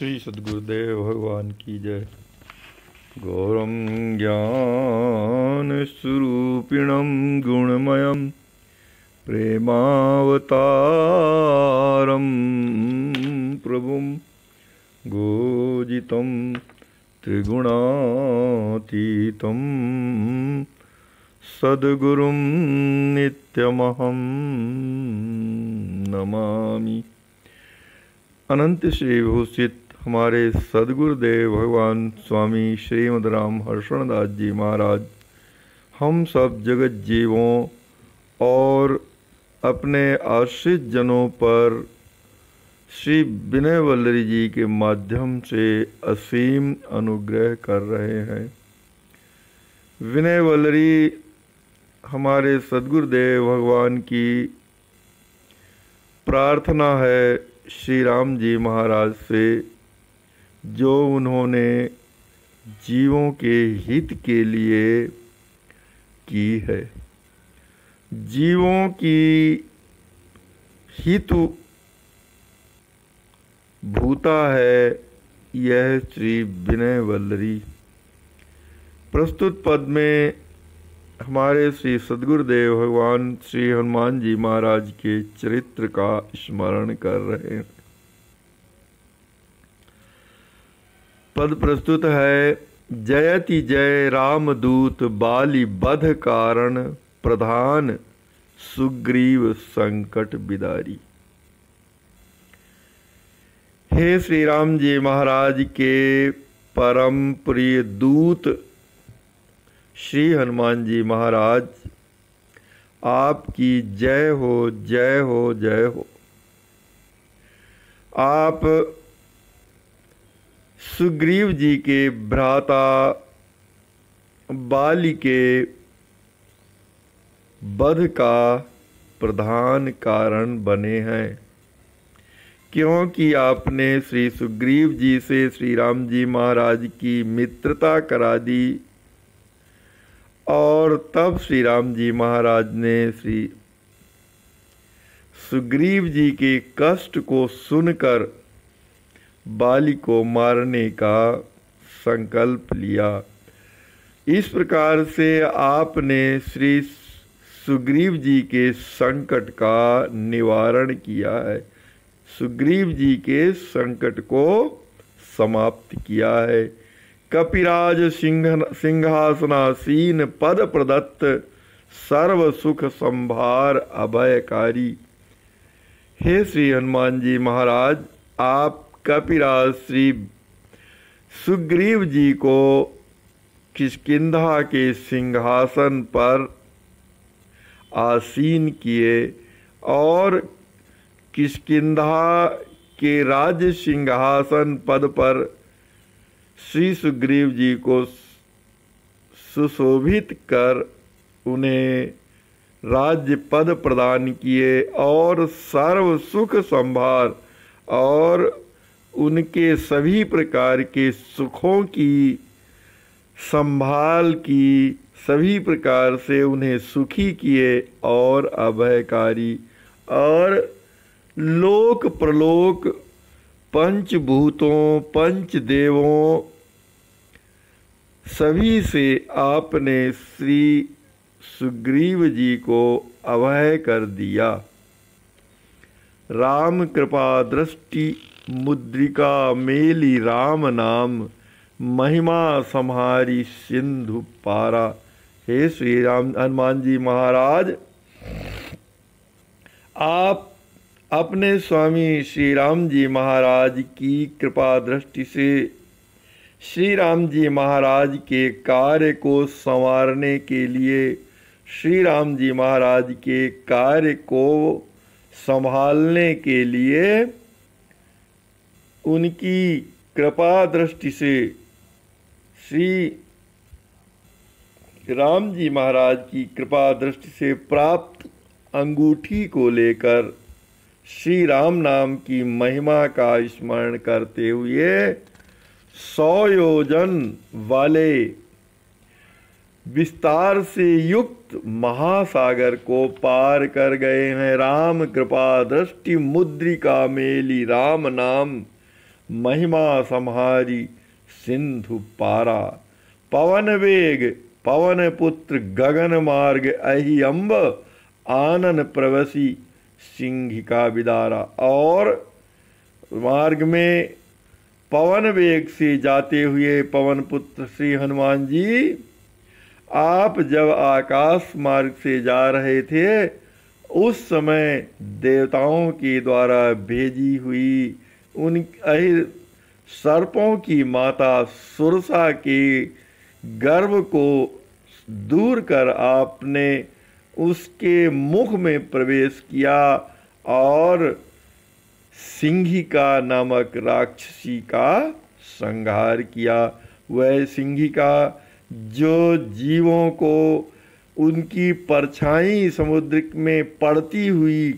श्री सद्गुरुदेव भगवान की जय। गौरम ज्ञान स्वरूपिणम गुणमयम प्रेमावतारम प्रभुम गोजितं त्रिगुणातीतं सद्गुरुं नित्यमहं नमामि। अनंत श्री विभूषित हमारे सद्गुरुदेव भगवान स्वामी श्रीमद् राम हर्षण दास जी महाराज हम सब जगत जीवों और अपने आश्रित जनों पर श्री विनय वल्लरी जी के माध्यम से असीम अनुग्रह कर रहे हैं। विनय वल्लरी हमारे सद्गुरुदेव भगवान की प्रार्थना है श्री राम जी महाराज से, जो उन्होंने जीवों के हित के लिए की है। जीवों की हित भूता है यह श्री विनय वल्लरी। प्रस्तुत पद में हमारे श्री सद्गुरुदेव भगवान श्री हनुमान जी महाराज के चरित्र का स्मरण कर रहे हैं। पद प्रस्तुत है। जयति जय रामदूत बाली बध कारण प्रधान सुग्रीव संकट बिदारी। हे श्री राम जी महाराज के परम प्रिय दूत श्री हनुमान जी महाराज, आपकी जय हो जय हो जय हो। आप सुग्रीव जी के भ्राता बाली के वध का प्रधान कारण बने हैं, क्योंकि आपने श्री सुग्रीव जी से श्री राम जी महाराज की मित्रता करा दी और तब श्री राम जी महाराज ने श्री सुग्रीव जी के कष्ट को सुनकर बाली को मारने का संकल्प लिया। इस प्रकार से आपने श्री सुग्रीव जी के संकट का निवारण किया है, सुग्रीव जी के संकट को समाप्त किया है। कपिराज सिंहासनासीन पद प्रदत्त सर्व सुख संभार अभयकारी। हे श्री हनुमान जी महाराज, आप कपिराज श्री सुग्रीव जी को किष्किंधा के सिंहासन पर आसीन किए और किष्किंधा के राज्य सिंहासन पद पर श्री सुग्रीव जी को सुशोभित कर उन्हें राज्य पद प्रदान किए और सर्व सुख संभार और उनके सभी प्रकार के सुखों की संभाल की, सभी प्रकार से उन्हें सुखी किए और अभयकारी और लोक प्रलोक पंचभूतों पंचदेवों सभी से आपने श्री सुग्रीव जी को अभय कर दिया। राम कृपा दृष्टि मुद्रिका मेली राम नाम महिमा सम्हारी सिंधु पारा। हे श्री राम हनुमान जी महाराज, आप अपने स्वामी श्री राम जी महाराज की कृपा दृष्टि से श्री राम जी महाराज के कार्य को संवारने के लिए, श्री राम जी महाराज के कार्य को संभालने के लिए उनकी कृपा दृष्टि से श्री राम जी महाराज की कृपा दृष्टि से प्राप्त अंगूठी को लेकर श्री राम नाम की महिमा का स्मरण करते हुए 100 योजन वाले विस्तार से युक्त महासागर को पार कर गए हैं। राम कृपा दृष्टि मुद्रिका मेली राम नाम महिमा सम्हारी सिंधु पारा। पवन वेग पवन पुत्र गगन मार्ग अहि अम्ब आनन प्रवसी सिंहिका विदारा। और मार्ग में पवन वेग से जाते हुए पवन पुत्र श्री हनुमान जी, आप जब आकाश मार्ग से जा रहे थे उस समय देवताओं के द्वारा भेजी हुई उन सर्पों की माता सुरसा के गर्भ को दूर कर आपने उसके मुख में प्रवेश किया और सिंहिका नामक राक्षसी का संहार किया। वह सिंहिका जो जीवों को उनकी परछाई समुद्र में पड़ती हुई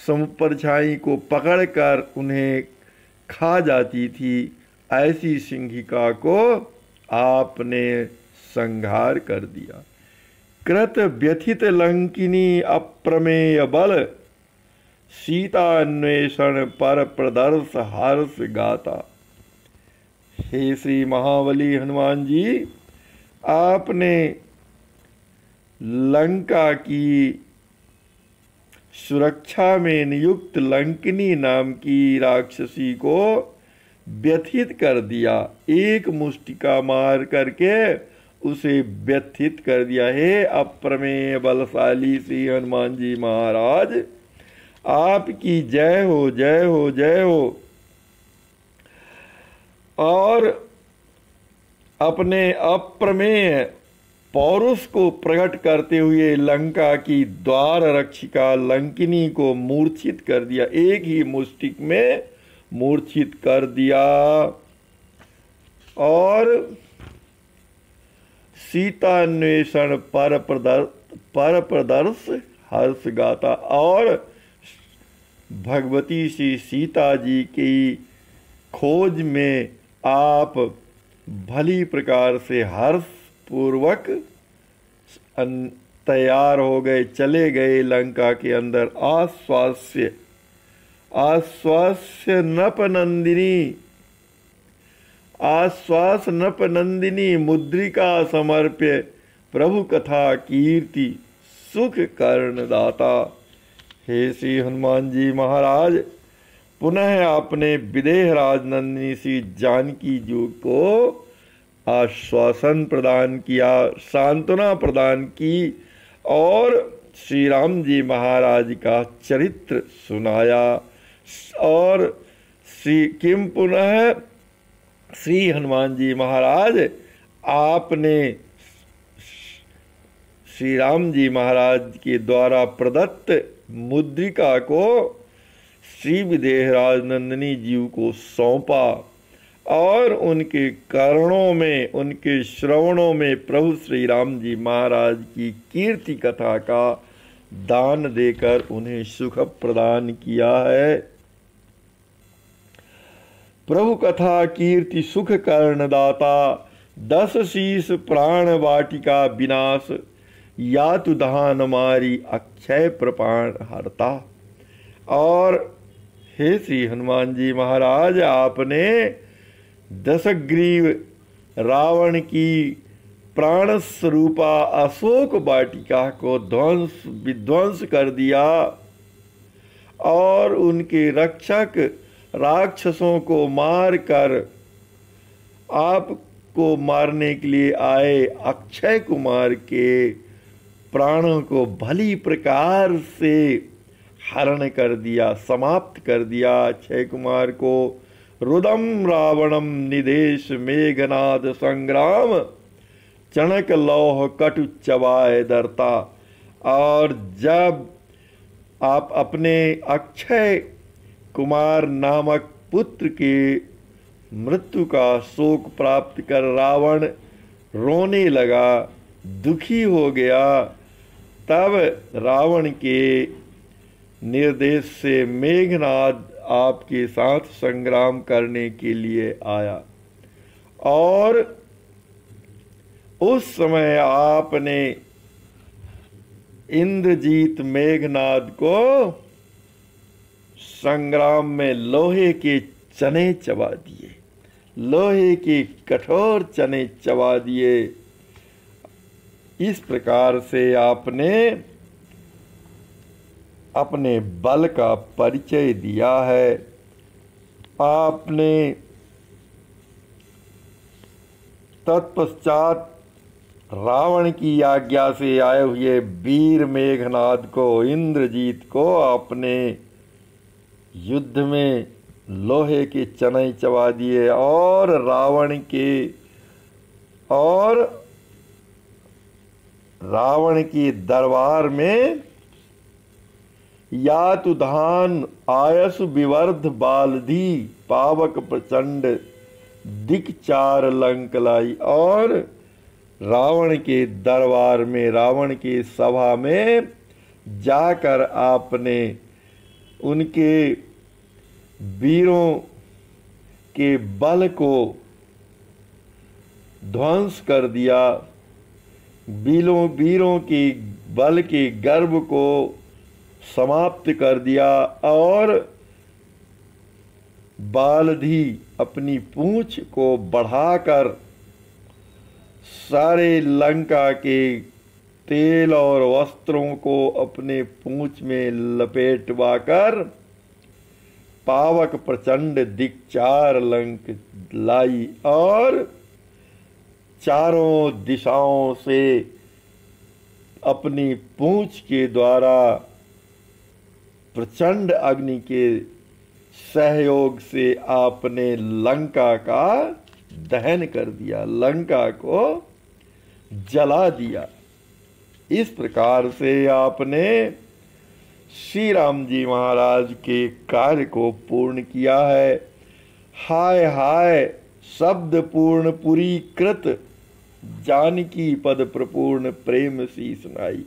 परछाई को पकड़कर उन्हें खा जाती थी, ऐसी सिंहिका को आपने संहार कर दिया। कृत व्यथित लंकिनी अप्रमेय बल सीता अन्वेषण पर प्रदर्श हर्ष गाता। हे श्री महाबली हनुमान जी, आपने लंका की सुरक्षा में नियुक्त लंकिनी नाम की राक्षसी को व्यथित कर दिया। एक मुष्टिका मार करके उसे व्यथित कर दिया। हे अप्रमेय बलशाली श्री हनुमान जी महाराज, आपकी जय हो जय हो जय हो। और अपने अप्रमेय पौरुष को प्रकट करते हुए लंका की द्वार रक्षिका लंकिनी को मूर्छित कर दिया। एक ही मुष्टिक में मूर्छित कर दिया। और सीतान्वेषण पर प्रदर्श हर्ष गाता। और भगवती श्री सीता जी की खोज में आप भली प्रकार से हर्ष पूर्वक तैयार हो गए, चले गए लंका के अंदर। आश्वास्य आश्वास्य नपनंदिनी आश्वास नपनंदिनी मुद्रिका समर्प्य प्रभु कथा कीर्ति सुख कर्णदाता। हे श्री हनुमान जी महाराज, पुनः आपने विदेह राजनंदिनी श्री जानकी जी को आश्वासन प्रदान किया, सांत्वना प्रदान की और श्री राम जी महाराज का चरित्र सुनाया। और श्री किम पुनः श्री हनुमान जी महाराज, आपने श्री राम जी महाराज के द्वारा प्रदत्त मुद्रिका को श्री विदेह राजनंदिनी जी को सौंपा और उनके कर्णों में, उनके श्रवणों में प्रभु श्री राम जी महाराज की कीर्ति कथा का दान देकर उन्हें सुख प्रदान किया है। प्रभु कथा कीर्ति सुख कर्णदाता, 10 शीस प्राण वाटिका विनाश, यातु दहान मारी अक्षय प्रपाण हरता। और हे श्री हनुमान जी महाराज, आपने दशग्रीव रावण की प्राण स्वरूपा अशोक वाटिका को विध्वंस कर दिया और उनके रक्षक राक्षसों को मारकर आपको मारने के लिए आए अक्षय कुमार के प्राणों को भली प्रकार से हरण कर दिया, समाप्त कर दिया। अक्षय कुमार को रुदम रावणम निदेश मेघनाद संग्राम, चणक लौह कटु चबाए दरता। और जब आप अपने अक्षय कुमार नामक पुत्र के मृत्यु का शोक प्राप्त कर रावण रोने लगा, दुखी हो गया, तब रावण के निर्देश से मेघनाद आपके साथ संग्राम करने के लिए आया। और उस समय आपने इंद्रजीत मेघनाद को संग्राम में लोहे के चने चबा दिए, लोहे के कठोर चने चबा दिए। इस प्रकार से आपने अपने बल का परिचय दिया है। आपने तत्पश्चात रावण की आज्ञा से आए हुए वीर मेघनाद को, इंद्रजीत को आपने युद्ध में लोहे के चने चबा दिए और रावण के दरबार में यातुधान आयस विवर्ध बालधी पावक प्रचंड दिक चार लंक लाई। और रावण के दरबार में, रावण की सभा में जाकर आपने उनके वीरों के बल को ध्वंस कर दिया, वीरों के बल के गर्व को समाप्त कर दिया और बालधी अपनी पूंछ को बढ़ाकर सारे लंका के तेल और वस्त्रों को अपने पूंछ में लपेटवाकर पावक प्रचंड दिक चार लंक लाई और चारों दिशाओं से अपनी पूंछ के द्वारा प्रचंड अग्नि के सहयोग से आपने लंका का दहन कर दिया, लंका को जला दिया। इस प्रकार से आपने श्री राम जी महाराज के कार्य को पूर्ण किया है। हाय हाय शब्द पूर्ण पुरी कृत, जानकी पद प्रपूर्ण प्रेम सी सुनाई।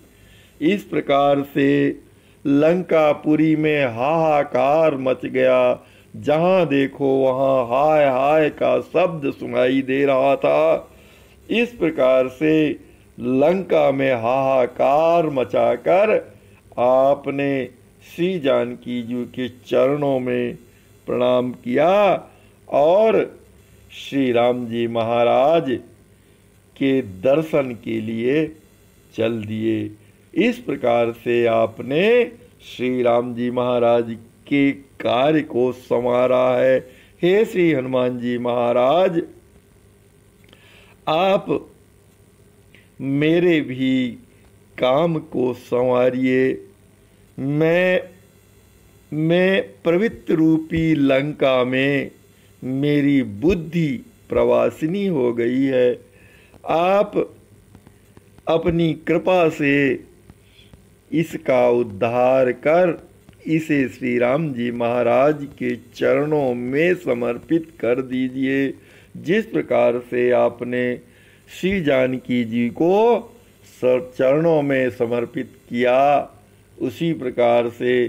इस प्रकार से लंकापुरी में हाहाकार मच गया। जहां देखो वहां हाय हाय का शब्द सुनाई दे रहा था। इस प्रकार से लंका में हाहाकार मचाकर आपने श्री जानकी जी के चरणों में प्रणाम किया और श्री राम जी महाराज के दर्शन के लिए चल दिए। इस प्रकार से आपने श्री राम जी महाराज के कार्य को संवारा है। हे श्री हनुमान जी महाराज, आप मेरे भी काम को संवारिए। मैं पवित्र रूपी लंका में मेरी बुद्धि प्रवासिनी हो गई है। आप अपनी कृपा से इसका उद्धार कर इसे श्री राम जी महाराज के चरणों में समर्पित कर दीजिए। जिस प्रकार से आपने श्री जानकी जी को चरणों में समर्पित किया, उसी प्रकार से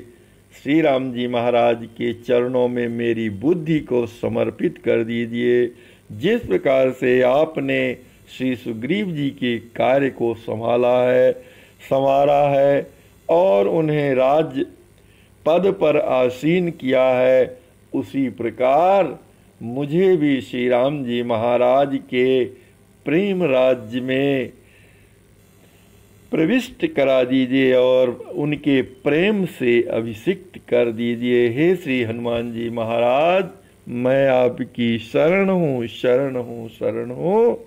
श्री राम जी महाराज के चरणों में मेरी बुद्धि को समर्पित कर दीजिए। जिस प्रकार से आपने श्री सुग्रीव जी के कार्य को संवारा है और उन्हें राज्य पद पर आसीन किया है, उसी प्रकार मुझे भी श्री राम जी महाराज के प्रेम राज्य में प्रविष्ट करा दीजिए और उनके प्रेम से अभिषिक्त कर दीजिए। हे श्री हनुमान जी महाराज, मैं आपकी शरण हूँ, शरण हूँ, शरण हूँ।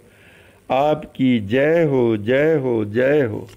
आपकी जय हो, जय हो, जय हो।